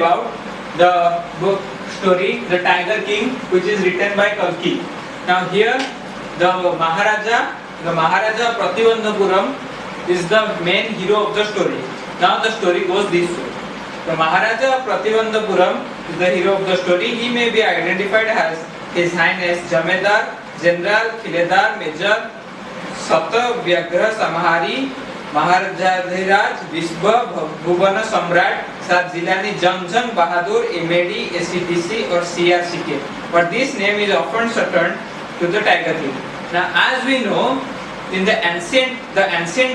about the book story The Tiger King, which is written by Kalki. Now here the Maharaja Pratibandhapuram is the main hero of the story. Now the story goes this way. The Maharaja Pratibandhapuram is the hero of the story. He may be identified as His Highness Jamedar General Khiledar Major Satavyagra Samahari Maharajadiraj Vishwa Bhuvana Samrat Sir Jilani Jung Bahadur MAD ACDC or CRCK. But this name is often shortened to the Tiger King. Now, as we know, in the ancient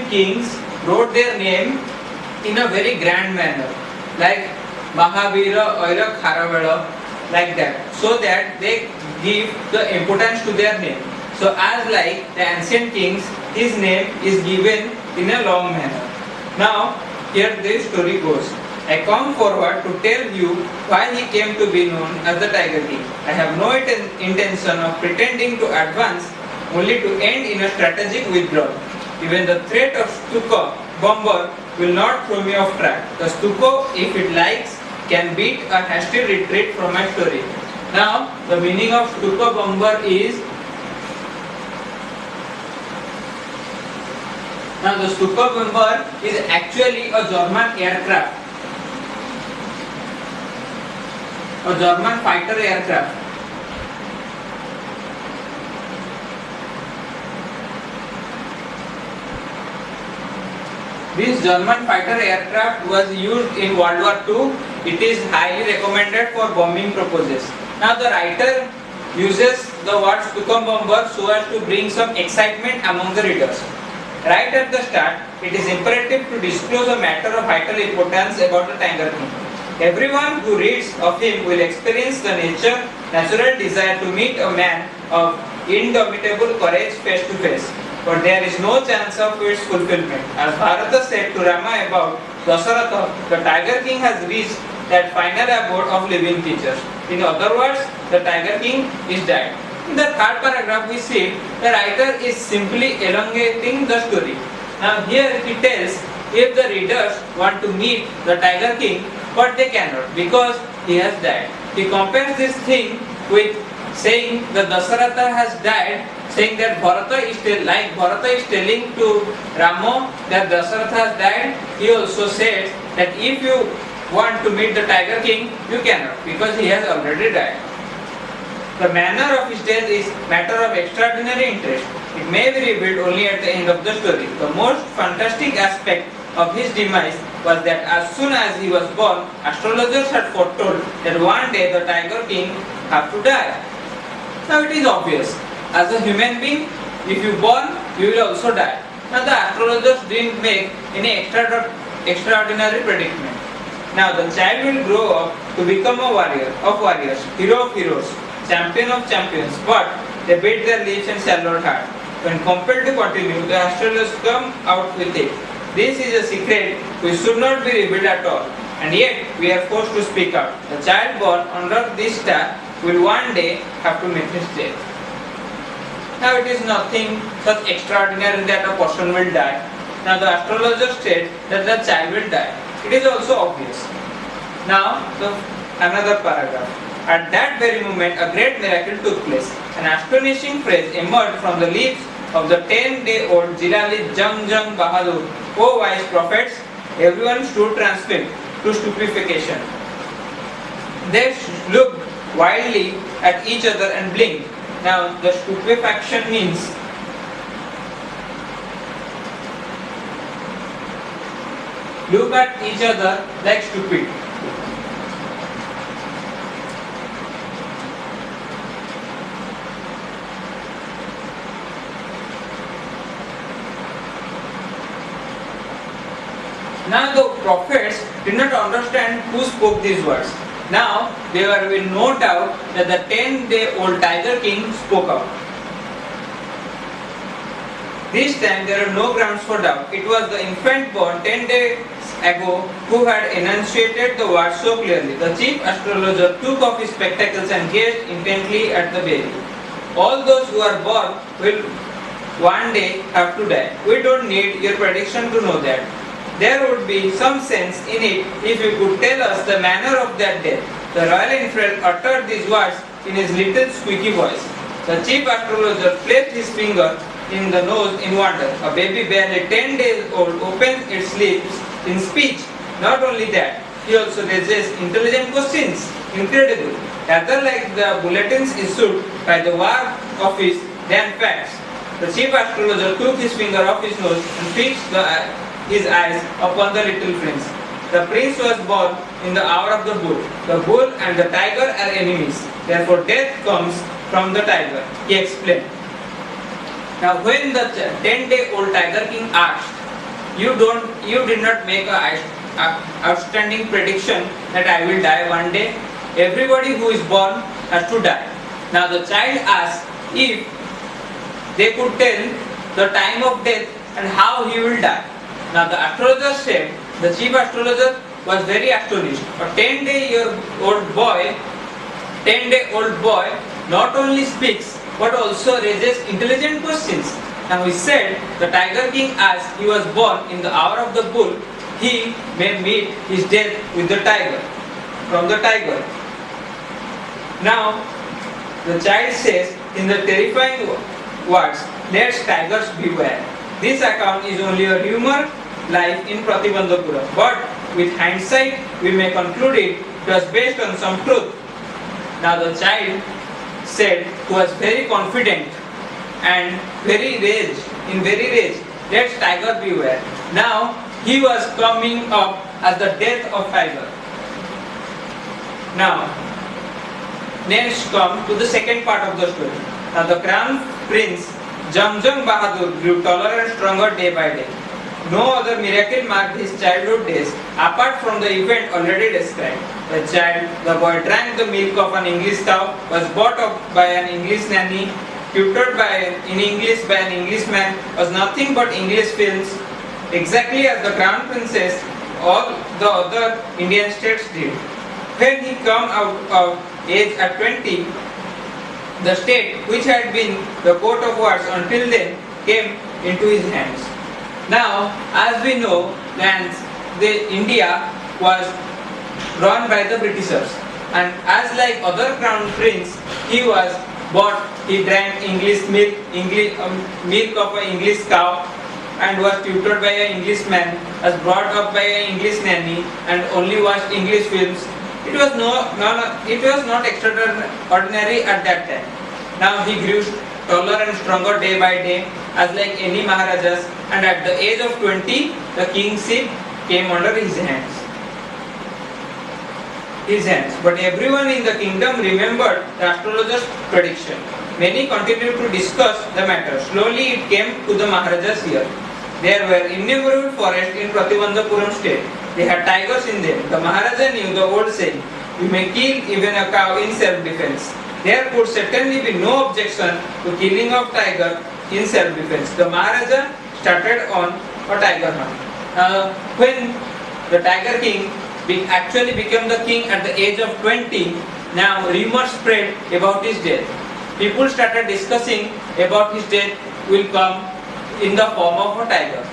kings wrote their name in a very grand manner, like Mahavira Oira Kharavela, like that, so that they give the importance to their name. So, as like the ancient kings, his name is given in a long manner. Now, here this story goes. I come forward to tell you why he came to be known as the Tiger King. I have no intention of pretending to advance, only to end in a strategic withdrawal. Even the threat of Stuka bomber will not throw me off track. The Stuko, if it likes, can beat a hasty retreat from my story. Now, the meaning of Stuka bomber is Now the Stuka bomber is actually a German aircraft, a German fighter aircraft. This German fighter aircraft was used in World War II. It is highly recommended for bombing purposes. Now the writer uses the word Stuka bomber so as to bring some excitement among the readers. Right at the start, it is imperative to disclose a matter of vital importance about the Tiger King. Everyone who reads of him will experience the natural desire to meet a man of indomitable courage face to face. But there is no chance of its fulfillment. As Bharata said to Rama about Dasaratha, the Tiger King has reached that final abode of living creatures. In other words, the Tiger King is dead. In the third paragraph, we see the writer is simply elongating the story. Now here he tells if the readers want to meet the Tiger King, but they cannot because he has died. He compares this thing with saying that Dasaratha has died, saying that Bharata is telling to Rama that Dasaratha has died. He also says that if you want to meet the Tiger King, you cannot because he has already died. The manner of his death is matter of extraordinary interest. It may be revealed only at the end of the story. The most fantastic aspect of his demise was that as soon as he was born, astrologers had foretold that one day the Tiger King have to die. Now it is obvious. As a human being, if you born, you will also die. Now the astrologers didn't make any extraordinary prediction. Now the child will grow up to become a warrior of warriors, hero of heroes, champion of champions, but they bit their lips and shall not hurt. When compelled to continue, the astrologers come out with it. This is a secret which should not be revealed at all, and yet we are forced to speak out. The child born under this star will one day have to meet his death. Now it is nothing such extraordinary that a person will die. Now the astrologer states that the child will die. It is also obvious. Now another paragraph. At that very moment, a great miracle took place. An astonishing phrase emerged from the lips of the 10-day-old Jilani Jung Bahadur. O wise prophets, everyone stood transfixed to stupefaction. They looked wildly at each other and blinked. Now, the stupefaction means look at each other like stupid. Now the prophets did not understand who spoke these words. Now there were no doubt that the 10-day-old Tiger King spoke out. This time there are no grounds for doubt. It was the infant born 10 days ago who had enunciated the words so clearly. The chief astrologer took off his spectacles and gazed intently at the baby. All those who are born will one day have to die. We don't need your prediction to know that. There would be some sense in it if you could tell us the manner of that death. The royal infant uttered these words in his little squeaky voice. The chief astrologer placed his finger in the nose in wonder. A baby barely 10 days old opens its lips in speech. Not only that, he also raises intelligent questions. Incredible. Rather like the bulletins issued by the War Office than facts. The chief astrologer took his finger off his nose and fixed his eyes upon the little prince. The prince was born in the hour of the bull. The bull and the tiger are enemies. Therefore, death comes from the tiger, he explained. Now, when the 10-day-old Tiger King asked, you did not make a outstanding prediction that I will die one day. Everybody who is born has to die. Now, the child asked if they could tell the time of death and how he will die. Now, the astrologer said, the chief astrologer was very astonished. A 10-day-old boy not only speaks but also raises intelligent questions. Now he said, the Tiger King, as he was born in the hour of the bull, he may meet his death with the tiger, from the tiger. Now the child says in the terrifying words, let tigers beware. This account is only a rumor life in Pratibandhapura, but with hindsight we may conclude it was based on some truth. Now the child said, who was very confident and very rage, let tiger beware. Now he was coming up as the death of tiger. Now next come to the second part of the story. Now the crown prince Jamjang Bahadur grew taller and stronger day by day. No other miracle marked his childhood days apart from the event already described. The boy drank the milk of an English cow, was brought up by an English nanny, tutored in English by an Englishman, was nothing but English films, exactly as the crown princess all the other Indian states did. When he came out of age at 20, the state which had been the coat of words until then came into his hands. Now, as we know, India was run by the Britishers, and as like other crown prince, he drank English milk, milk of an English cow, and was tutored by an Englishman, was brought up by an English nanny, and only watched English films. It was not extraordinary at that time. Now he grew taller and stronger day by day, as like any Maharajas, and at the age of 20, the kingship came under his hands. But everyone in the kingdom remembered the astrologer's prediction. Many continued to discuss the matter. Slowly it came to the Maharaja's ear. There were innumerable forests in Pratibandhapuram state. They had tigers in them. The Maharaja knew the old saying, you may kill even a cow in self-defense. There could certainly be no objection to killing of tiger in self-defense. The Maharaja started on a tiger hunt. When the Tiger King actually became the king at the age of 20, now rumors spread about his death. People started discussing about his death will come in the form of a tiger.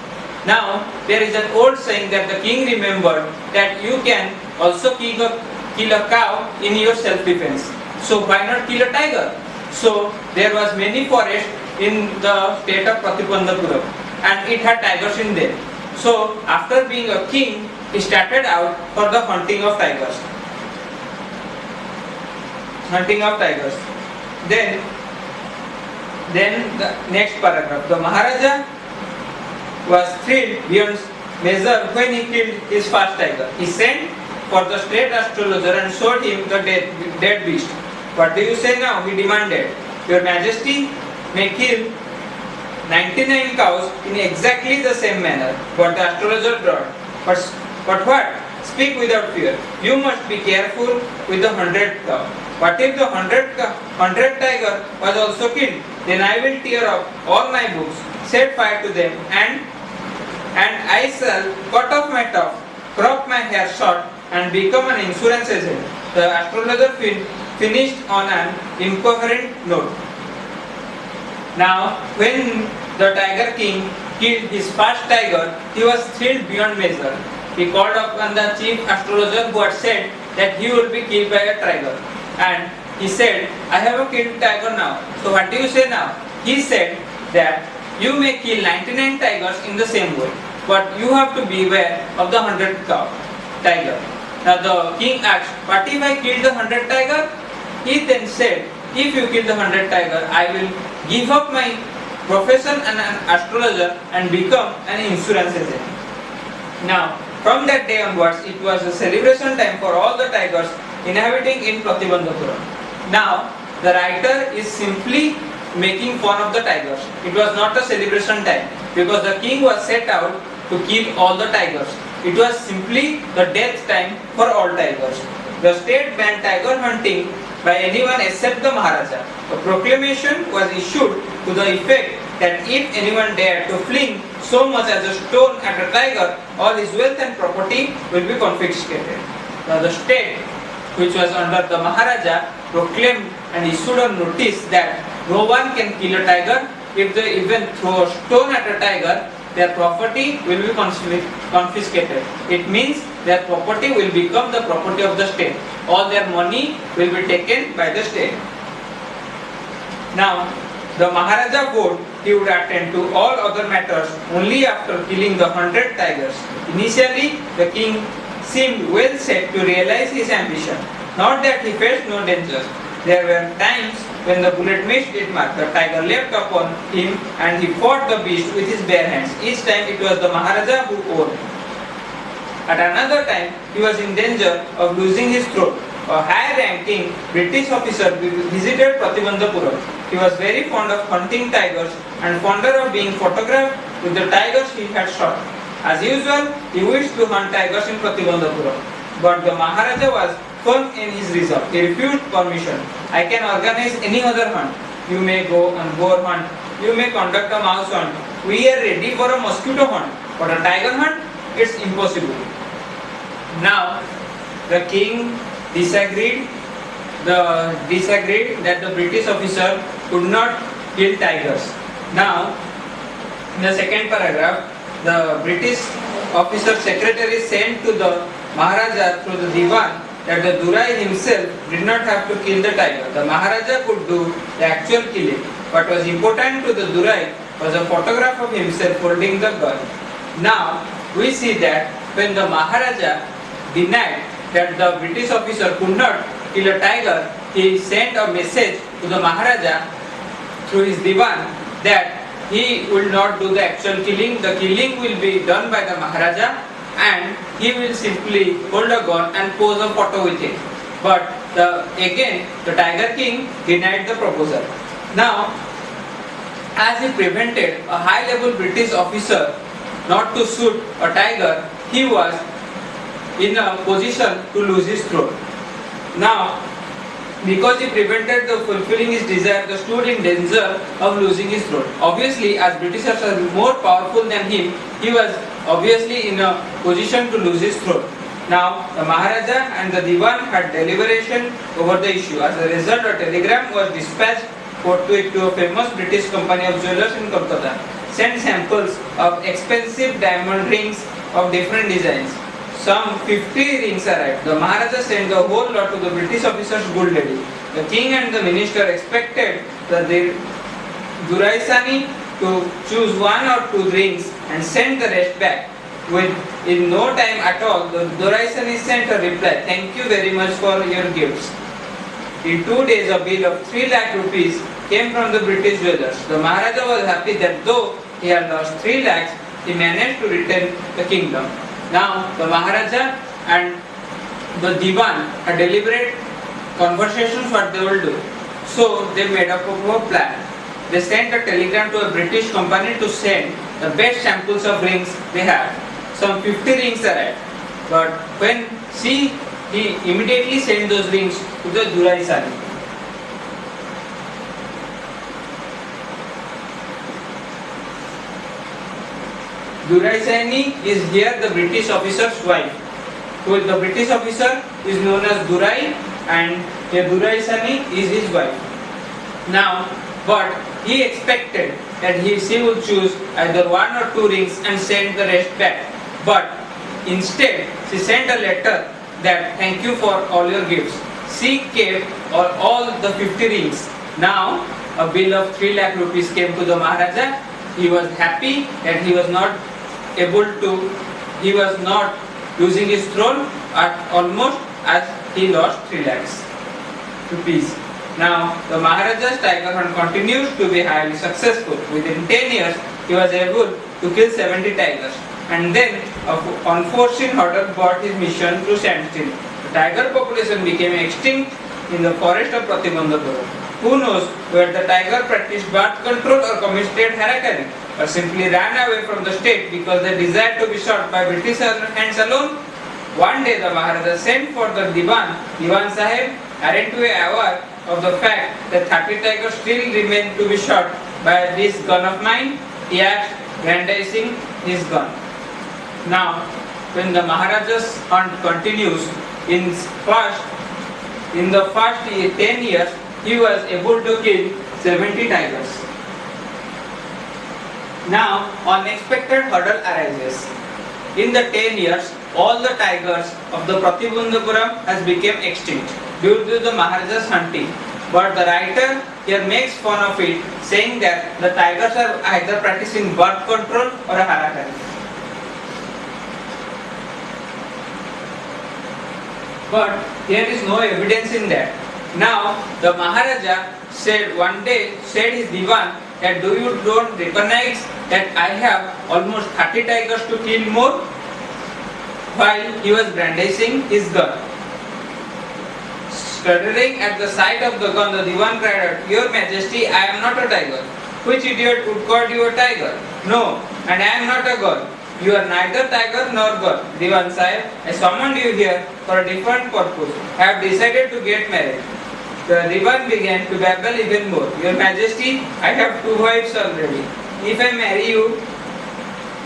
Now there is an old saying that the king remembered that you can also kill a cow in your self-defense. So why not kill a tiger? So there was many forests in the state of Pratibandhapura, and it had tigers in them. So after being a king, he started out for the hunting of tigers. Then the next paragraph. The Maharaja was thrilled beyond measure when he killed his first tiger. He sent for the state astrologer and showed him the dead beast. What do you say now? He demanded. Your Majesty may kill 99 cows in exactly the same manner, what the astrologer brought. But what? Speak without fear. You must be careful with the 100th cow. What if the 100th tiger was also killed? Then I will tear up all my books, set fire to them, and I shall cut off my top, crop my hair short, and become an insurance agent. The astrologer finished on an incoherent note. Now, when the Tiger King killed his first tiger, he was thrilled beyond measure. He called upon the chief astrologer who had said that he would be killed by a tiger. And he said, I have a killed tiger now. So what do you say now? He said that you may kill 99 tigers in the same way, but you have to beware of the 100th tiger. Now the king asked, what if I kill the 100th tiger? He then said, if you kill the 100th tiger, I will give up my profession as an astrologer and become an insurance agent. Now, from that day onwards, it was a celebration time for all the tigers inhabiting in Pratibandhapuram. Now, the writer is simply making fun of the tigers. It was not a celebration time because the king was set out to kill all the tigers. It was simply the death time for all tigers. The state banned tiger hunting by anyone except the Maharaja. A proclamation was issued to the effect that if anyone dared to fling so much as a stone at a tiger, all his wealth and property will be confiscated. Now the state, which was under the Maharaja, proclaimed and issued a notice that no one can kill a tiger. If they even throw a stone at a tiger, their property will be confiscated. It means their property will become the property of the state. All their money will be taken by the state. Now, the Maharaja vowed he would attend to all other matters only after killing the 100 tigers. Initially, the king seemed well set to realize his ambition. Not that he faced no danger. There were times when the bullet missed its mark. The tiger leapt upon him and he fought the beast with his bare hands. Each time it was the Maharaja who won. At another time, he was in danger of losing his throat. A high-ranking British officer visited Pratibandhapuram. He was very fond of hunting tigers and fonder of being photographed with the tigers he had shot. As usual, he wished to hunt tigers in Pratibandhapuram. But the Maharaja was firm in his resolve. He refused permission. I can organize any other hunt. You may go on boar hunt. You may conduct a mouse hunt. We are ready for a mosquito hunt. But a tiger hunt, it's impossible. Now, the king disagreed that the British officer could not kill tigers. Now, in the second paragraph, the British officer secretary sent to the Maharaja through the Diwan that the Durai himself did not have to kill the tiger. The Maharaja could do the actual killing. What was important to the Durai was a photograph of himself holding the gun. Now, we see that when the Maharaja denied that the British officer could not kill a tiger, he sent a message to the Maharaja through his Diwan that he will not do the actual killing. The killing will be done by the Maharaja and he will simply hold a gun and pose a photo with it. But again, the Tiger King denied the proposal. Now, as he prevented a high-level British officer not to shoot a tiger, he was in a position to lose his throat. Now, because he prevented the fulfilling his desire, he stood in danger of losing his throat. Obviously, as Britishers were more powerful than him, he was obviously in a position to lose his throat. Now, the Maharaja and the Diwan had deliberation over the issue. As a result, a telegram was dispatched forthwith to a famous British company of jewelers in Kolkata. Sent samples of expensive diamond rings of different designs. Some 50 rings arrived. The Maharaja sent the whole lot to the British officer's good lady. The king and the minister expected the Duraisani to choose one or two rings and send the rest back. In no time at all, the Duraisani sent a reply, "Thank you very much for your gifts." In 2 days, a bill of 3 lakh rupees came from the British jewelers. The Maharaja was happy that though he had lost 3 lakhs, he managed to retain the kingdom. Now, the Maharaja and the Diwan had deliberate conversations what they will do. So, they made up a plan. They sent a telegram to a British company to send the best samples of rings they have. Some 50 rings arrived. But when he immediately sent those rings to the Duraisani. Duraisani is here the British officer's wife. So the British officer is known as Durai and the Duraisani is his wife. Now, but he expected that she would choose either one or two rings and send the rest back. But instead, she sent a letter that thank you for all your gifts. She kept all the 50 rings. Now, a bill of 3 lakh rupees came to the Maharaja. He was happy that he was not losing his throne at almost as he lost 3 lakhs rupees. Now, the Maharaja's tiger hunt continues to be highly successful. Within 10 years, he was able to kill 70 tigers. And then, an unforeseen hurdle brought his mission to standstill. The tiger population became extinct in the forest of Pratibandhapuram. Who knows whether the tiger practiced birth control or committed harakiri, or simply ran away from the state because they desired to be shot by British hands alone? One day, the Maharaja sent for the Diwan Sahib, apparently aware of the fact that 30 tigers still remained to be shot by this gun of mine. He asked, brandishing his gun. Now, when the Maharaja's hunt continues, in the first 10 years, he was able to kill 70 tigers. Now, unexpected hurdle arises. In the 10 years, all the tigers of the Pratibandhapuram has become extinct due to the Maharaja's hunting. But the writer here makes fun of it, saying that the tigers are either practicing birth control or a harakiri. But there is no evidence in that. Now, the Maharaja said his Diwan that do you don't recognize that I have almost 30 tigers to kill more? While he was brandishing his gun. Shuddering at the sight of the gun, the Diwan cried out, Your Majesty, I am not a tiger. Which idiot would call you a tiger? No, and I am not a god. You are neither tiger nor god. Diwan Sahib, I summoned you here for a different purpose. I have decided to get married. The Diwan began to babble even more. Your Majesty, I have 2 wives already. If I marry you...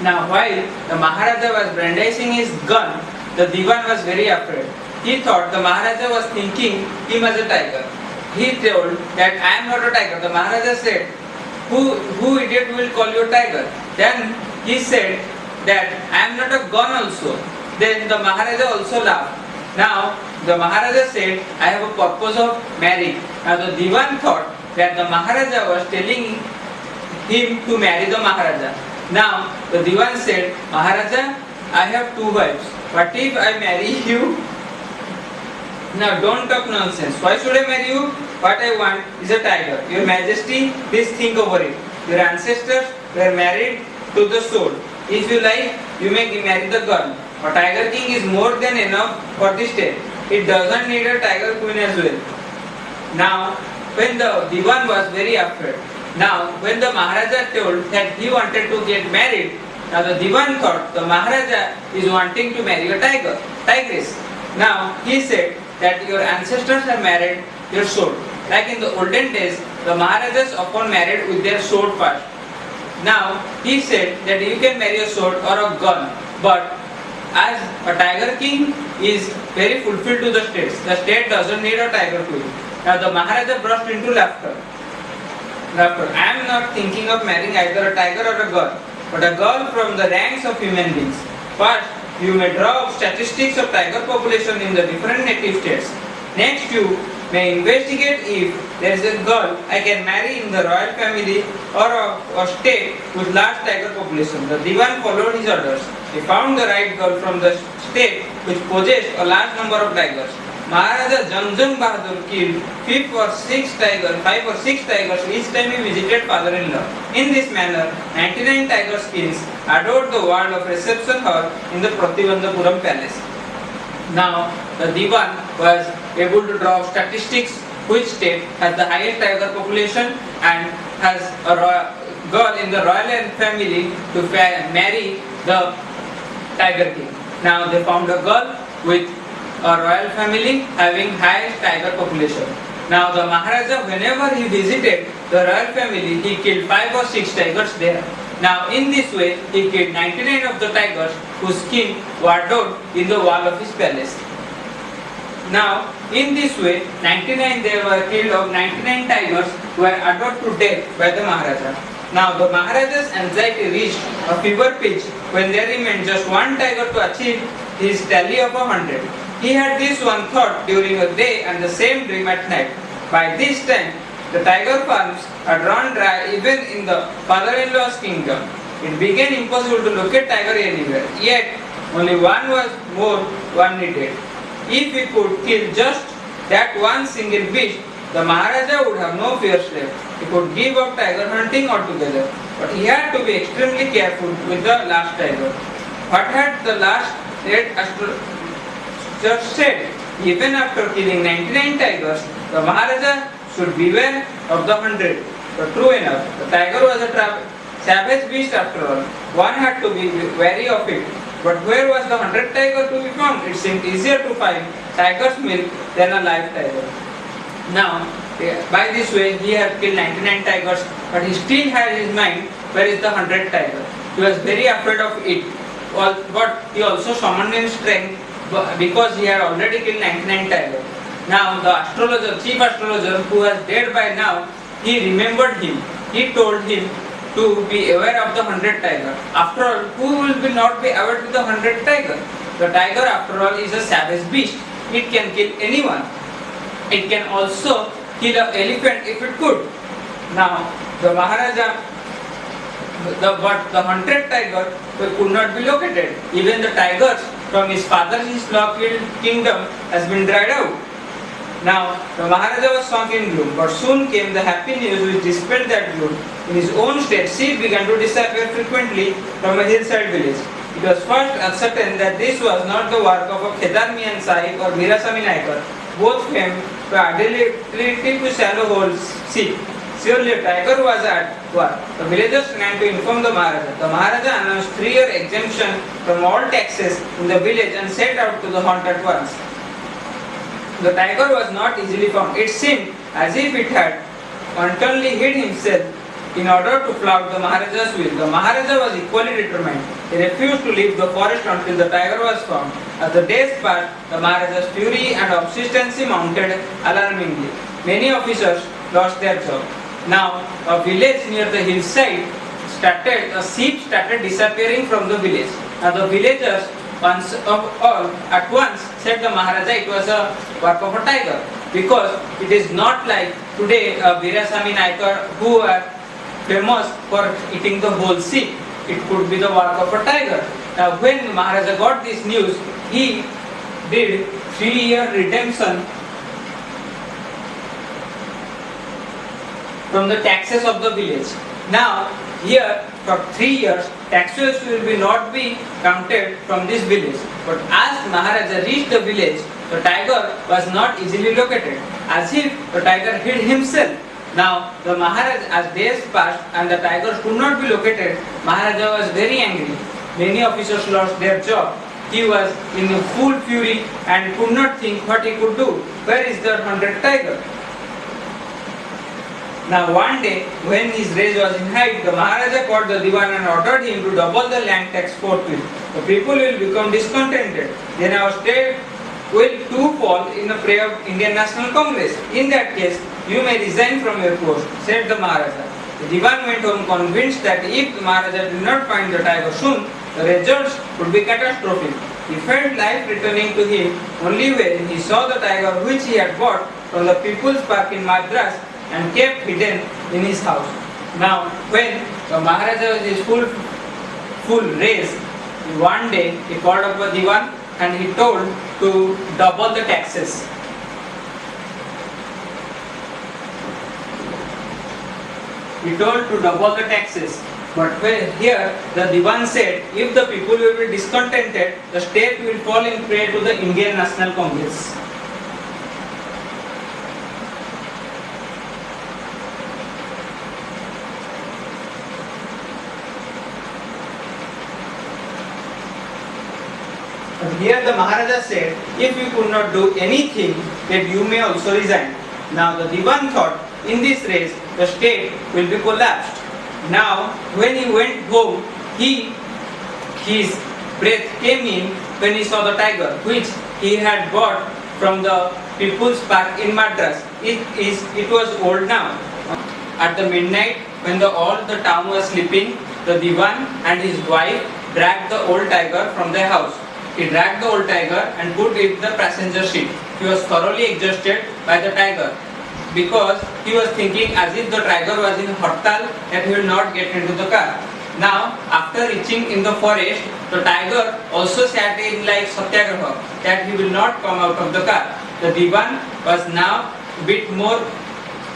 Now while the Maharaja was brandishing his gun, the Diwan was very afraid. He thought the Maharaja was thinking him as a tiger. He told that I am not a tiger. The Maharaja said, Who idiot will call you a tiger? Then he said that I am not a gun also. Then the Maharaja also laughed. Now the Maharaja said, I have a purpose of marrying. Now the Diwan thought that the Maharaja was telling him to marry the Maharaja. Now the Diwan said, Maharaja, I have 2 wives. What if I marry you? Now don't talk nonsense. Why should I marry you? What I want is a tiger. Your Majesty, please think over it. Your ancestors were married to the sword. If you like, you may marry the gun. A tiger king is more than enough for the state. It doesn't need a tiger queen as well. Now, when the Diwan was very afraid, now when the Maharaja told that he wanted to get married, now the Diwan thought the Maharaja is wanting to marry a tigress. Now he said that your ancestors have married your sword. Like in the olden days, the Maharajas often married with their sword first. Now he said that you can marry a sword or a gun, but as a tiger king is very fulfilled to the state doesn't need a tiger queen. Now the Maharaja burst into laughter. I am not thinking of marrying either a tiger or a girl, but a girl from the ranks of human beings. First, you may draw up statistics of tiger population in the different native states. Next, you may investigate if there is a girl I can marry in the royal family or a state with large tiger population. The Diwan followed his orders. He found the right girl from the state which possessed a large number of tigers. Maharaja Jang Bahadur killed 5 or 6 tigers each time he visited father-in-law. In this manner, 99 tiger skins adored the world of reception hall in the Pratibandhapuram palace. Now, the Diwan was able to draw statistics which state has the highest tiger population and has a girl in the royal family to marry the tiger king. Now, they found a girl with a royal family having highest tiger population. Now the Maharaja, whenever he visited the royal family, he killed 5 or 6 tigers there. Now in this way, he killed 99 of the tigers whose skin were adorned in the wall of his palace. Now in this way, 99 they were killed of 99 tigers were adored to death by the Maharaja. Now the Maharaja's anxiety reached a fever pitch when there remained just one tiger to achieve his tally of 100. He had this one thought during the day and the same dream at night. By this time, the tiger farms had run dry even in the father-in-law's kingdom. It became impossible to locate tiger anywhere. Yet, only one was more one needed. If he could kill just that one single beast, the Maharaja would have no fears left. He could give up tiger hunting altogether. But he had to be extremely careful with the last tiger. What had the last head just said? Even after killing 99 tigers, the Maharaja should beware of the 100. But true enough, the tiger was a savage beast after all. One had to be wary of it. But where was the 100 tiger to be found? It seemed easier to find tiger's milk than a live tiger. Now, by this way, he had killed 99 tigers, but he still had his mind, where is the 100 tiger? He was very afraid of it, but he also summoned in strength because he had already killed 99 tigers. Now, the astrologer, chief astrologer, who was dead by now, he remembered him. He told him to be aware of the 100 tiger. After all, who will not be aware of the 100 tiger? The tiger, after all, is a savage beast. It can kill anyone. It can also kill an elephant if it could. Now, the Maharaja, but the 100 tiger could not be located. Even the tigers from his father-in-law kingdom has been dried out. Now, the Maharaja was sunk in gloom, but soon came the happy news which dispelled that gloom. In his own state, sheep began to disappear frequently from a hillside village. It was first ascertained that this was not the work of a Kedar Mian Sahib or Veerasamy Naikar, both famed for ability to shallow holes sheep. Surely a tiger was at work. The villagers ran to inform the Maharaja. The Maharaja announced 3-year exemption from all taxes in the village and set out to the hunt at once. The tiger was not easily found. It seemed as if it had wantonly hid himself in order to flout the Maharaja's will. The Maharaja was equally determined. He refused to leave the forest until the tiger was found. As the days passed, the Maharaja's fury and obstinacy mounted alarmingly. Many officers lost their job. Now, a village near the hillside sheep started disappearing from the village. Now, the villagers once of all at once said the Maharaja it was a work of a tiger, because it is not like today Veerasamy Naikar who are famous for eating the whole sheep. It could be the work of a tiger. Now when Maharaja got this news, he did 3-year redemption from the taxes of the village. Now here for 3 years taxes will not be counted from this village. But as Maharaja reached the village, the tiger was not easily located, as if the tiger hid himself. Now the Maharaja, as days passed and the tigers could not be located, Maharaja was very angry. Many officers lost their job. He was in full fury and could not think what he could do. Where is the 100 tiger? Now one day, when his rage was in height, the Maharaja called the Diwan and ordered him to double the land tax forthwith. The people will become discontented. Then our state will too fall in the prey of Indian National Congress. In that case, you may resign from your post, said the Maharaja. The Diwan went home convinced that if the Maharaja did not find the tiger soon, the results would be catastrophic. He felt life returning to him only when he saw the tiger which he had bought from the People's Park in Madras and kept hidden in his house. Now, when the Maharaja was in full race, one day he called up a Diwan and he told to double the taxes. He told to double the taxes. But here the Diwan said, if the people will be discontented, the state will fall in prey to the Indian National Congress. Here the Maharaja said, if you could not do anything, then you may also resign. Now the Diwan thought, in this race, the state will be collapsed. Now, when he went home, his breath came in when he saw the tiger, which he had bought from the People's Park in Madras. It was old now. At the midnight, when all the town was sleeping, the Diwan and his wife dragged the old tiger from their house. He dragged the old tiger and put it in the passenger seat. He was thoroughly exhausted by the tiger because he was thinking as if the tiger was in Hartal and he will not get into the car. Now, after reaching in the forest, the tiger also sat in like Satyagraha, that he will not come out of the car. The Diwan was now a bit more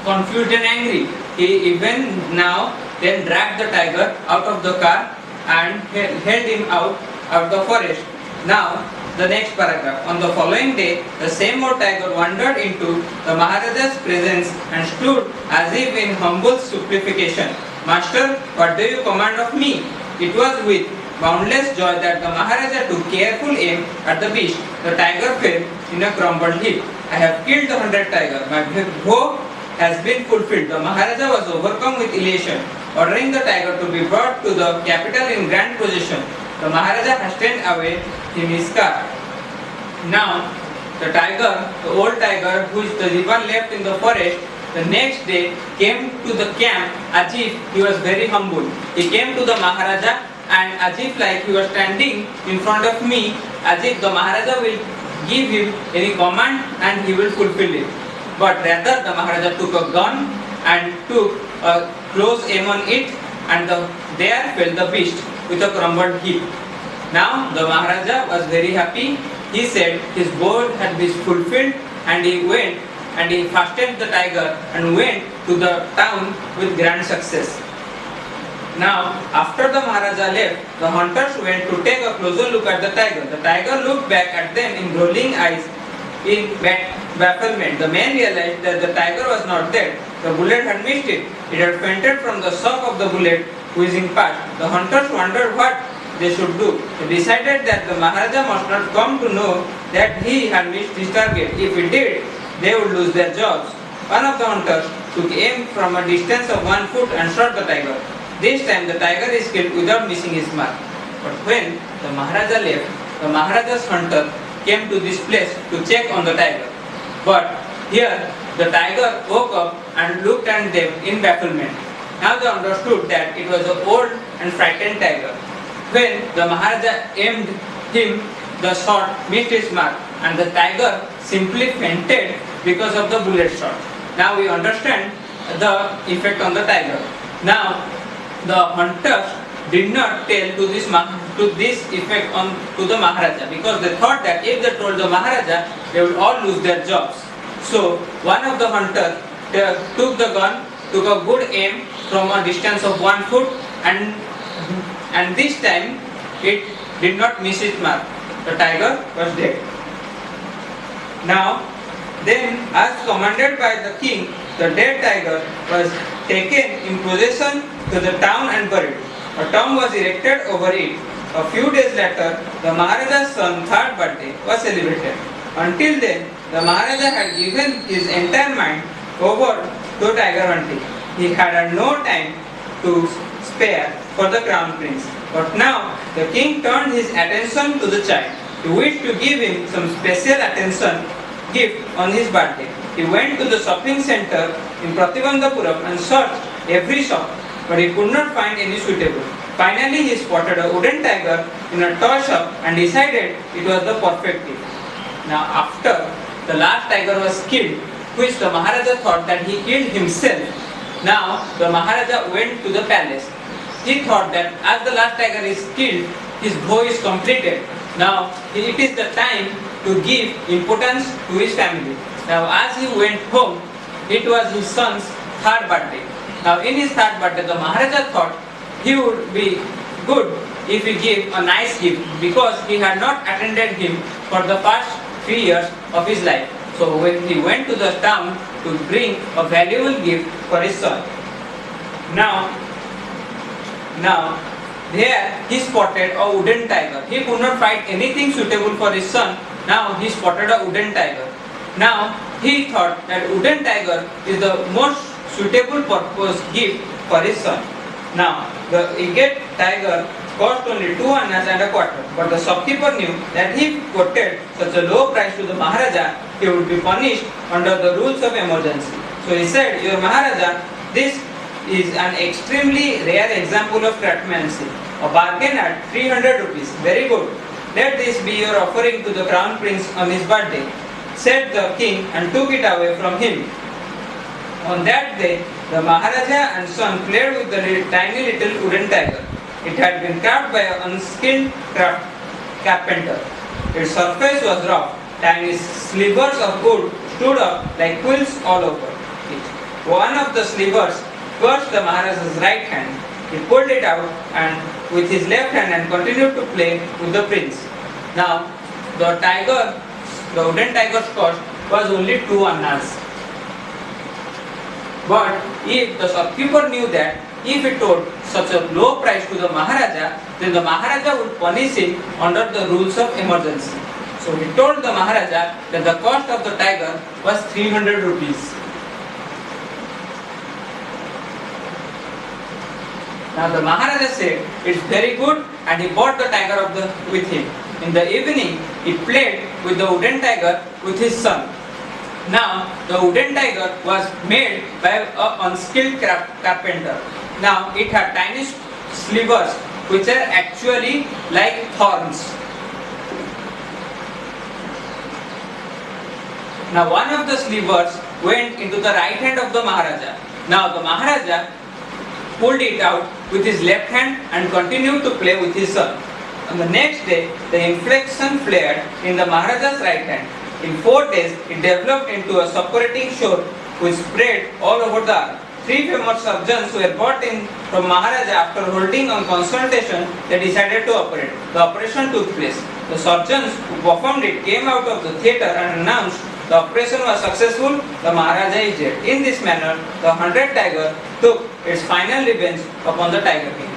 confused and angry. He even now then dragged the tiger out of the car and held him out of the forest. Now, the next paragraph. On the following day, the same old tiger wandered into the Maharaja's presence and stood as if in humble supplication. Master, what do you command of me? It was with boundless joy that the Maharaja took careful aim at the beast. The tiger fell in a crumbled heap. I have killed the 100 tiger. My hope has been fulfilled. The Maharaja was overcome with elation, ordering the tiger to be brought to the capital in grand procession. The Maharaja hastened away in his car. Now, the tiger, the old tiger, which the Diwan left in the forest, the next day came to the camp as if he was very humble. He came to the Maharaja and as if like he was standing in front of me, as if the Maharaja will give him any command and he will fulfill it. But rather the Maharaja took a gun and took a close aim on it, and there fell the beast with a crumbled heap. Now the Maharaja was very happy. He said his goal had been fulfilled, and he went and he fastened the tiger and went to the town with grand success. Now, after the Maharaja left, the hunters went to take a closer look at the tiger. The tiger looked back at them in rolling eyes in bafflement. The men realized that the tiger was not dead. The bullet had missed it. It had fainted from the shock of the bullet whizzing past. The hunters wondered what they should do. They decided that the Maharaja must not come to know that he had missed his target. If he did, they would lose their jobs. One of the hunters took aim from a distance of 1 foot and shot the tiger. This time the tiger is killed without missing his mark. But when the Maharaja left, the Maharaja's hunter came to this place to check on the tiger. But here the tiger woke up and looked at them in bafflement. Now they understood that it was an old and frightened tiger. When the Maharaja aimed him, the shot missed his mark and the tiger simply fainted because of the bullet shot. Now we understand the effect on the tiger. Now the hunters did not tell to this effect on to the Maharaja, because they thought that if they told the Maharaja, they would all lose their jobs. So one of the hunters took the gun, took a good aim from a distance of 1 foot, and this time it did not miss its mark. The tiger was dead. Now, then, as commanded by the king, the dead tiger was taken in procession to the town and buried. A tomb was erected over it. A few days later, the Maharaja's son's third birthday was celebrated. Until then, the Maharaja had given his entire mind over to tiger hunting. He had no time to spare for the crown prince. But now, the king turned his attention to the child. He wished to give him some special attention gift on his birthday. He went to the shopping center in Pratibandhapuram and searched every shop, but he could not find any suitable. Finally, he spotted a wooden tiger in a toy shop and decided it was the perfect gift. Now, after the last tiger was killed, which the Maharaja thought that he killed himself, now the Maharaja went to the palace. He thought that as the last tiger is killed, his vow is completed. Now, it is the time to give importance to his family. Now, as he went home, it was his son's third birthday. Now, in his third birthday, the Maharaja thought he would be good if he gave a nice gift, because he had not attended him for the past 3 years of his life. So, when he went to the town to bring a valuable gift for his son. Now, there he spotted a wooden tiger. He could not find anything suitable for his son. Now he spotted a wooden tiger. Now he thought that wooden tiger is the most suitable purpose gift for his son. Now the agate tiger cost only 2 annas and a quarter. But the shopkeeper knew that if he quoted such a low price to the Maharaja, he would be punished under the rules of emergency. So he said, "Your Maharaja, this is an extremely rare example of craftsmanship. A bargain at 300 rupees. Very good. Let this be your offering to the crown prince on his birthday, said the king and took it away from him. On that day, the Maharaja and son played with the tiny little wooden tiger. It had been crafted by an unskilled carpenter. Its surface was rough. Tiny slivers of wood stood up like quills all over it. One of the slivers crushed the Maharaja's right hand. He pulled it out and with his left hand and continued to play with the prince. Now, the wooden tiger's cost was only 2 annas. But if the shopkeeper knew that if he told such a low price to the Maharaja, then the Maharaja would punish him under the rules of emergency. So he told the Maharaja that the cost of the tiger was 300 rupees. Now the Maharaja said, "It's very good," and he bought the tiger with him. In the evening, he played with the wooden tiger with his son. Now, the wooden tiger was made by an unskilled carpenter. Now, it had tiny slivers which are actually like horns. Now, one of the slivers went into the right hand of the Maharaja. Now, the Maharaja pulled it out with his left hand and continued to play with his son. On the next day, the infection flared in the Maharaja's right hand. In 4 days, it developed into a suffocating sore which spread all over the earth. 3 famous surgeons were brought in from Maharaja. After holding a consultation, they decided to operate. The operation took place. The surgeons who performed it came out of the theatre and announced the operation was successful. The Maharaja is dead. In this manner, the 100 tiger took its final revenge upon the Tiger King.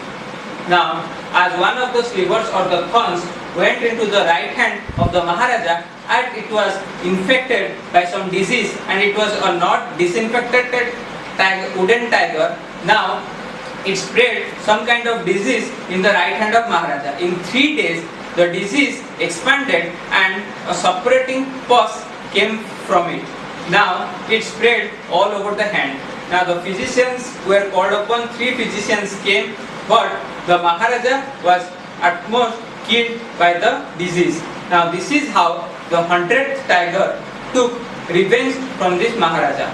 Now, as one of the slivers or the thorns went into the right hand of the Maharaja, and it was infected by some disease, and it was a not disinfected wooden tiger. Now, it spread some kind of disease in the right hand of Maharaja. In 3 days, the disease expanded and a separating pus came from it. Now, it spread all over the hand. Now, the physicians were called upon. 3 physicians came, but the Maharaja was at most killed by the disease. Now, this is how the 100th tiger took revenge from this Maharaja.